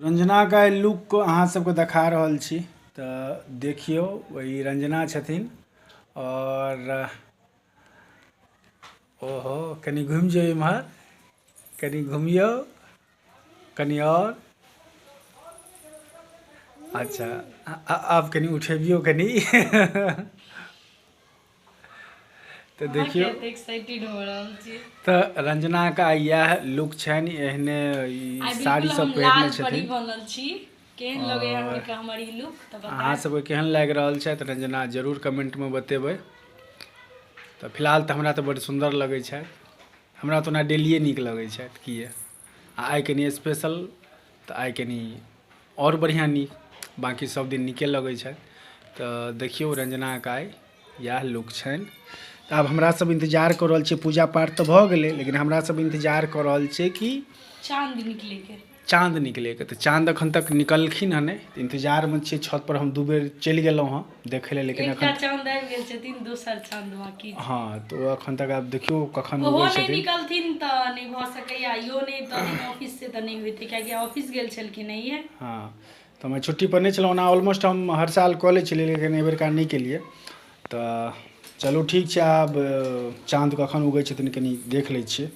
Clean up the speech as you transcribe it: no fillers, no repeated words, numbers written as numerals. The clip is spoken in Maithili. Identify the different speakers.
Speaker 1: रंजना का लुक को अहाँ सबके देखा रहल छी तो देखियो वही रंजना छथिन और ओहो कनी घूम जो इम्हर कनी घूमियो कनी और अच्छा अब कनी उठेबियो कनी तो देखियो
Speaker 2: एक्साइटेड हो रहल छी
Speaker 1: तो रंजना का यह लुक छन एहने साड़ी सब पहनने छथिन
Speaker 2: बनल छी केहन लगे अहाँके हमर ई लुक त बताउ
Speaker 1: अहाँ सबके केहन लागि रहल छै त रंजना जरूर कमेंट में बतेबै। तो फिलहाल तो हमरा तो बड़ सुंदर लगे छै, हमरा तो ना डेलिए निक लगे छै किए आई कनी स्पेशल तो आई कनी और बढ़िया निक बाकी सब दिन निके लगे छै। तो देखियो रंजना का यह लुक छन। तो अब हमरा सब इंतजार कर रहल छी, पूजा पाठ तो भ गेले लेकिन हमरा सब इंतजार कर रहल छी कि चाँद निकले के। तो चाँद अखन तक निकलखिन हने, इंतजार में छे। छत पर हम दू बेर चल गेलौं हां देखे ले लेकिन
Speaker 2: अखन चाँद आबि गेल छथिन, दोसर चाँद बाकी छै।
Speaker 1: हां तो अखन तक आप देखियो कखन
Speaker 2: ओहो
Speaker 1: उगै
Speaker 2: नहीं
Speaker 1: छथिन।
Speaker 2: निकलथिन त नहीं भ सकैया, यो नहीं त नहीं ऑफिस से त नहीं होइते कियाकि ऑफिस गेल छलखिन नहीं है।
Speaker 1: हां तो मैं छुट्टी पर नहीं चलौं ना, ऑलमोस्ट हम हर साल कॉलेज चले लेकिन एबर का नहीं के लिए। तो चलो ठीक छै, आब चाँद कखन उगै छथिन कनी देख लै छियै।